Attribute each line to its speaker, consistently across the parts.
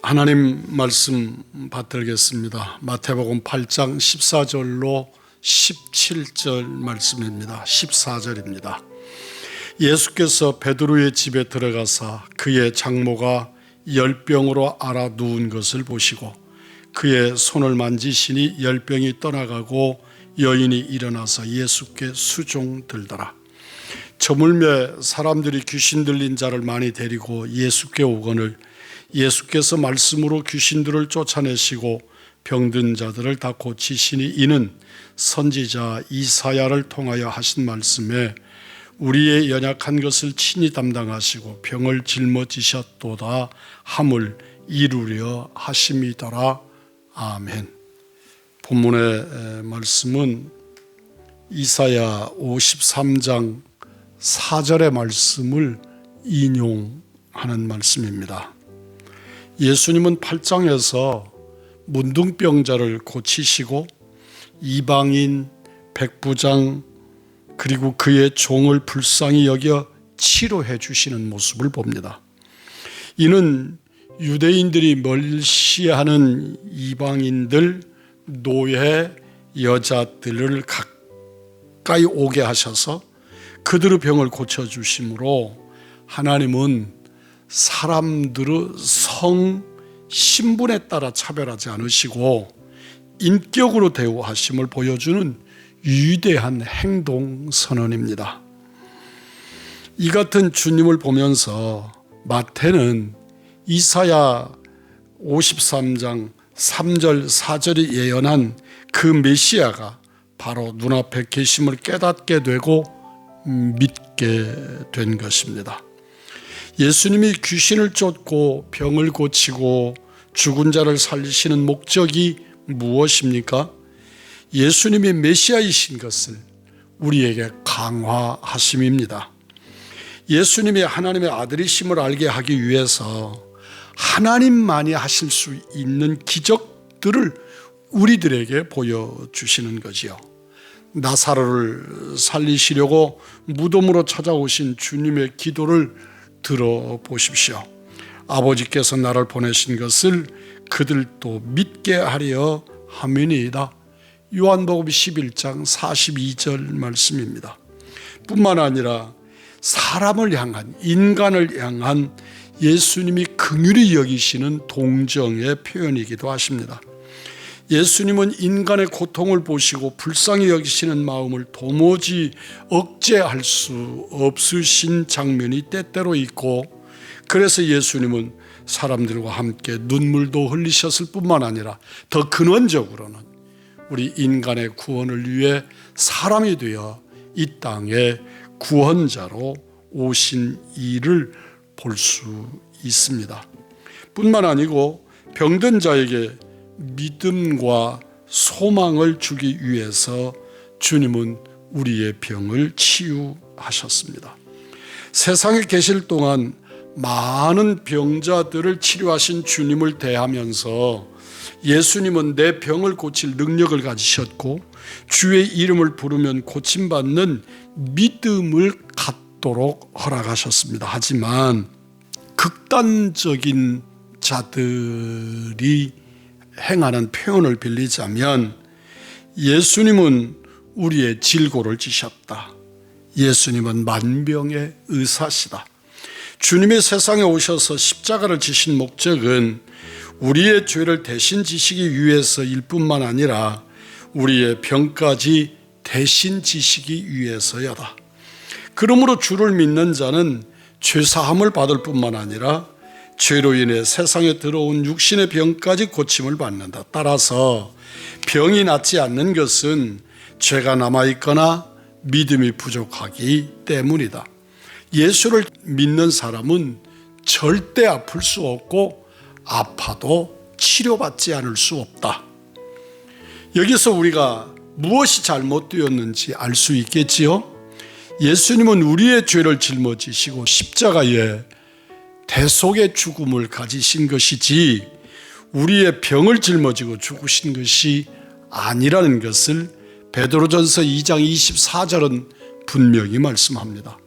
Speaker 1: 하나님 말씀 받들겠습니다. 마태복음 8장 14절로 17절 말씀입니다. 14절입니다. 예수께서 베드로의 집에 들어가사 그의 장모가 열병으로 앓아 누운 것을 보시고 그의 손을 만지시니 열병이 떠나가고 여인이 일어나서 예수께 수종들더라. 저물매 사람들이 귀신 들린 자를 많이 데리고 예수께 오거늘 예수께서 말씀으로 귀신들을 쫓아내시고 병든 자들을 다 고치시니 이는 선지자 이사야를 통하여 하신 말씀에 우리의 연약한 것을 친히 담당하시고 병을 짊어지셨도다 함을 이루려 하심이더라. 아멘. 본문의 말씀은 이사야 53장 4절의 말씀을 인용하는 말씀입니다. 예수님은 8장에서 문둥병자를 고치시고 이방인, 백부장 그리고 그의 종을 불쌍히 여겨 치료해 주시는 모습을 봅니다. 이는 유대인들이 멸시하는 이방인들, 노예, 여자들을 가까이 오게 하셔서 그들의 병을 고쳐주심으로 하나님은 사람들의 성, 신분에 따라 차별하지 않으시고 인격으로 대우하심을 보여주는 위대한 행동 선언입니다. 이 같은 주님을 보면서 마태는 이사야 53장 3절 4절이 예언한 그 메시아가 바로 눈앞에 계심을 깨닫게 되고 믿게 된 것입니다. 예수님이 귀신을 쫓고 병을 고치고 죽은 자를 살리시는 목적이 무엇입니까? 예수님이 메시아이신 것을 우리에게 강화하심입니다. 예수님이 하나님의 아들이심을 알게 하기 위해서 하나님만이 하실 수 있는 기적들을 우리들에게 보여주시는 거지요. 나사로를 살리시려고 무덤으로 찾아오신 주님의 기도를 들어보십시오. 아버지께서 나를 보내신 것을 그들도 믿게 하려 함이니이다. 요한복음 11장 42절 말씀입니다. 뿐만 아니라 사람을 향한, 인간을 향한 예수님이 긍휼히 여기시는 동정의 표현이기도 하십니다. 예수님은 인간의 고통을 보시고 불쌍히 여기시는 마음을 도무지 억제할 수 없으신 장면이 때때로 있고, 그래서 예수님은 사람들과 함께 눈물도 흘리셨을 뿐만 아니라 더 근원적으로는 우리 인간의 구원을 위해 사람이 되어 이 땅에 구원자로 오신 일을 볼 수 있습니다. 뿐만 아니고 병든 자에게 믿음과 소망을 주기 위해서 주님은 우리의 병을 치유하셨습니다. 세상에 계실 동안 많은 병자들을 치료하신 주님을 대하면서 예수님은 내 병을 고칠 능력을 가지셨고 주의 이름을 부르면 고침받는 믿음을 갖도록 허락하셨습니다. 하지만 극단적인 자들이 행하는 표현을 빌리자면 예수님은 우리의 질고를 지셨다. 예수님은 만병의 의사시다. 주님이 세상에 오셔서 십자가를 지신 목적은 우리의 죄를 대신 지시기 위해서일 뿐만 아니라 우리의 병까지 대신 지시기 위해서여다. 그러므로 주를 믿는 자는 죄사함을 받을 뿐만 아니라 죄로 인해 세상에 들어온 육신의 병까지 고침을 받는다. 따라서 병이 낫지 않는 것은 죄가 남아있거나 믿음이 부족하기 때문이다. 예수를 믿는 사람은 절대 아플 수 없고 아파도 치료받지 않을 수 없다. 여기서 우리가 무엇이 잘못되었는지 알 수 있겠지요? 예수님은 우리의 죄를 짊어지시고 십자가에 대속의 죽음을 가지신 것이지 우리의 병을 짊어지고 죽으신 것이 아니라는 것을 베드로전서 2장 24절은 분명히 말씀합니다.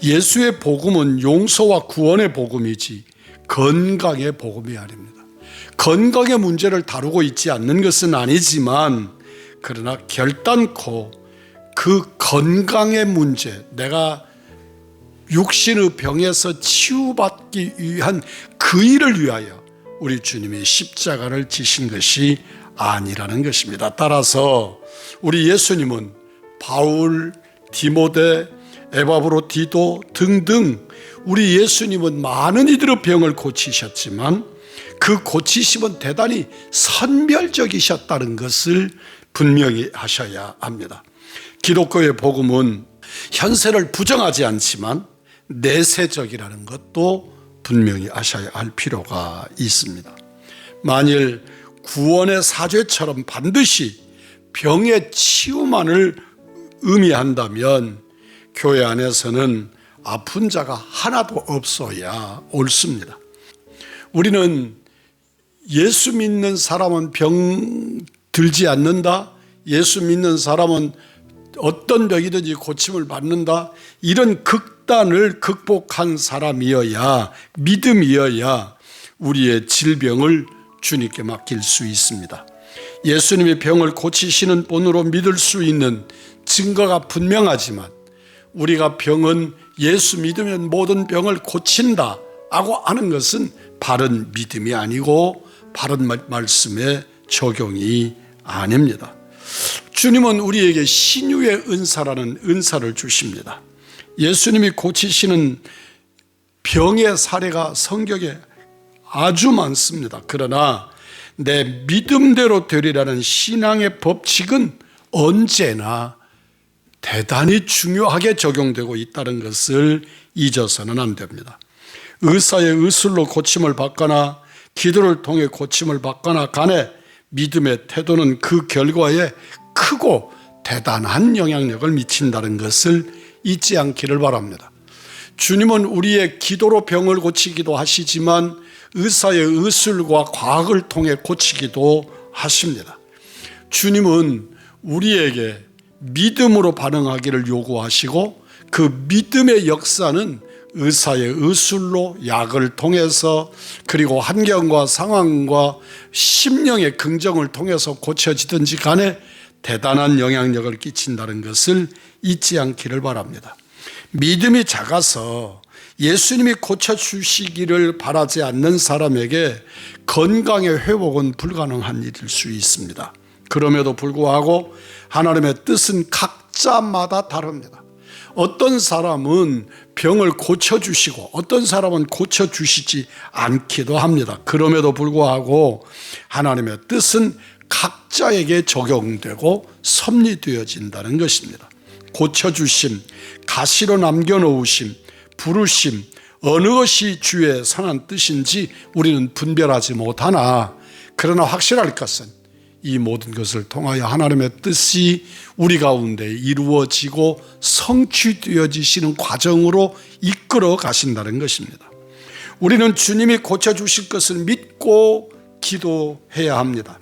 Speaker 1: 예수의 복음은 용서와 구원의 복음이지 건강의 복음이 아닙니다. 건강의 문제를 다루고 있지 않는 것은 아니지만, 그러나 결단코 그 건강의 문제, 내가 육신의 병에서 치유받기 위한 그 일을 위하여 우리 주님이 십자가를 지신 것이 아니라는 것입니다. 따라서 우리 예수님은 바울, 디모데, 에바브로 디도 등등 우리 예수님은 많은 이들의 병을 고치셨지만 그 고치심은 대단히 선별적이셨다는 것을 분명히 하셔야 합니다. 기독교의 복음은 현세를 부정하지 않지만 내세적이라는 것도 분명히 아셔야 할 필요가 있습니다. 만일 구원의 사죄처럼 반드시 병의 치유만을 의미한다면 교회 안에서는 아픈 자가 하나도 없어야 옳습니다. 우리는 예수 믿는 사람은 병 들지 않는다, 예수 믿는 사람은 어떤 병이든지 고침을 받는다, 이런 극단을 극복한 사람이어야, 믿음이어야 우리의 질병을 주님께 맡길 수 있습니다. 예수님이 병을 고치시는 본으로 믿을 수 있는 증거가 분명하지만 우리가 병은 예수 믿으면 모든 병을 고친다 라고 하는 것은 바른 믿음이 아니고 바른 말씀의 적용이 아닙니다. 주님은 우리에게 신유의 은사라는 은사를 주십니다. 예수님이 고치시는 병의 사례가 성경에 아주 많습니다. 그러나 내 믿음대로 되리라는 신앙의 법칙은 언제나 대단히 중요하게 적용되고 있다는 것을 잊어서는 안 됩니다. 의사의 의술로 고침을 받거나 기도를 통해 고침을 받거나 간에 믿음의 태도는 그 결과에 크고 대단한 영향력을 미친다는 것을 잊지 않기를 바랍니다. 주님은 우리의 기도로 병을 고치기도 하시지만 의사의 의술과 과학을 통해 고치기도 하십니다. 주님은 우리에게 믿음으로 반응하기를 요구하시고 그 믿음의 역사는 의사의 의술로 약을 통해서 그리고 환경과 상황과 심령의 긍정을 통해서 고쳐지든지 간에 대단한 영향력을 끼친다는 것을 잊지 않기를 바랍니다. 믿음이 작아서 예수님이 고쳐주시기를 바라지 않는 사람에게 건강의 회복은 불가능한 일일 수 있습니다. 그럼에도 불구하고 하나님의 뜻은 각자마다 다릅니다. 어떤 사람은 병을 고쳐주시고 어떤 사람은 고쳐주시지 않기도 합니다. 그럼에도 불구하고 하나님의 뜻은 각자에게 적용되고 섭리되어진다는 것입니다. 고쳐주심, 가시로 남겨놓으심, 부르심, 어느 것이 주의 선한 뜻인지 우리는 분별하지 못하나 그러나 확실할 것은 이 모든 것을 통하여 하나님의 뜻이 우리 가운데 이루어지고 성취되어지시는 과정으로 이끌어 가신다는 것입니다. 우리는 주님이 고쳐주실 것을 믿고 기도해야 합니다.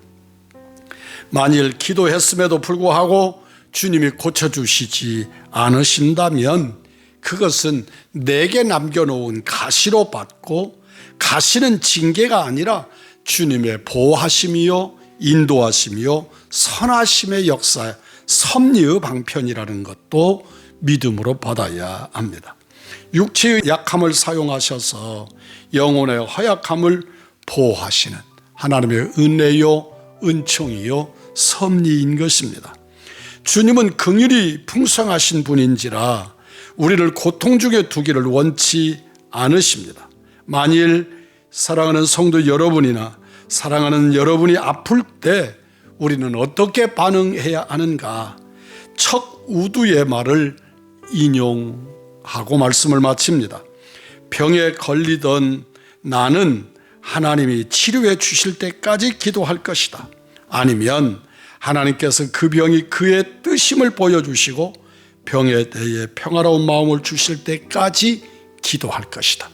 Speaker 1: 만일 기도했음에도 불구하고 주님이 고쳐주시지 않으신다면 그것은 내게 남겨놓은 가시로 받고 가시는 징계가 아니라 주님의 보호하심이요 인도하심이요 선하심의 역사, 섭리의 방편이라는 것도 믿음으로 받아야 합니다. 육체의 약함을 사용하셔서 영혼의 허약함을 보호하시는 하나님의 은혜요 은총이요 섭리인 것입니다. 주님은 긍휼이 풍성하신 분인지라 우리를 고통 중에 두기를 원치 않으십니다. 만일 사랑하는 성도 여러분이나 사랑하는 여러분이 아플 때 우리는 어떻게 반응해야 하는가? 척 우두의 말을 인용하고 말씀을 마칩니다. 병에 걸리던 나는 하나님이 치료해 주실 때까지 기도할 것이다. 아니면 하나님께서 그 병이 그의 뜻임을 보여주시고 병에 대해 평화로운 마음을 주실 때까지 기도할 것이다.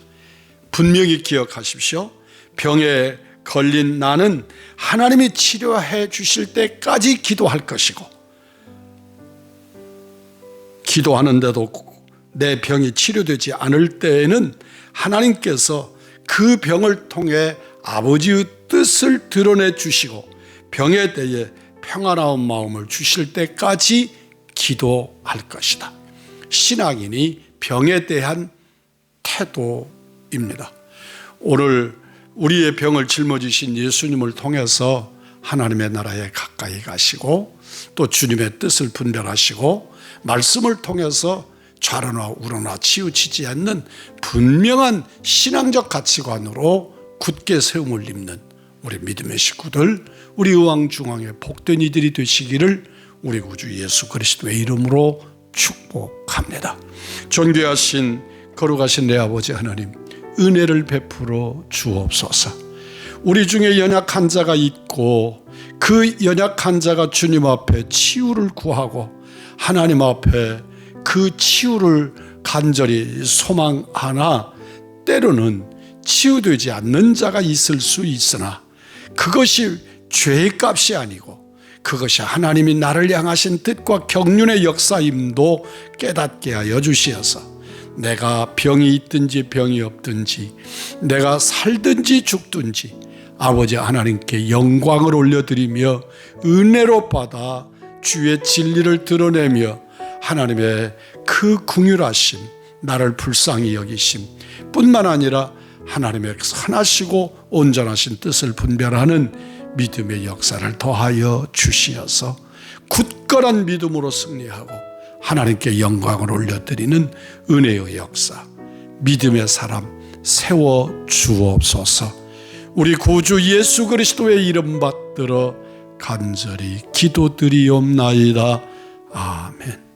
Speaker 1: 분명히 기억하십시오. 병에 걸린 나는 하나님이 치료해 주실 때까지 기도할 것이고 기도하는데도 내 병이 치료되지 않을 때에는 하나님께서 그 병을 통해 아버지의 뜻을 드러내 주시고 병에 대해 평안한 마음을 주실 때까지 기도할 것이다. 신앙인이 병에 대한 태도입니다. 오늘 우리의 병을 짊어지신 예수님을 통해서 하나님의 나라에 가까이 가시고 또 주님의 뜻을 분별하시고 말씀을 통해서 좌로나 우로나 치우치지 않는 분명한 신앙적 가치관으로 굳게 세움을 입는 우리 믿음의 식구들, 우리 의왕중앙의 복된 이들이 되시기를 우리 구주 예수 그리스도의 이름으로 축복합니다. 존귀하신 거룩하신 내 아버지 하나님, 은혜를 베풀어 주옵소서. 우리 중에 연약한 자가 있고 그 연약한 자가 주님 앞에 치유를 구하고 하나님 앞에 그 치유를 간절히 소망하나 때로는 치유되지 않는 자가 있을 수 있으나 그것이 죄의 값이 아니고 그것이 하나님이 나를 향하신 뜻과 경륜의 역사임도 깨닫게 하여 주시어서 내가 병이 있든지 병이 없든지 내가 살든지 죽든지 아버지 하나님께 영광을 올려드리며 은혜로 받아 주의 진리를 드러내며 하나님의 그 긍휼하심, 나를 불쌍히 여기심 뿐만 아니라 하나님의 선하시고 온전하신 뜻을 분별하는 믿음의 역사를 더하여 주시어서 굳건한 믿음으로 승리하고 하나님께 영광을 올려드리는 은혜의 역사, 믿음의 사람 세워 주옵소서. 우리 구주 예수 그리스도의 이름 받들어 간절히 기도드리옵나이다. 아멘.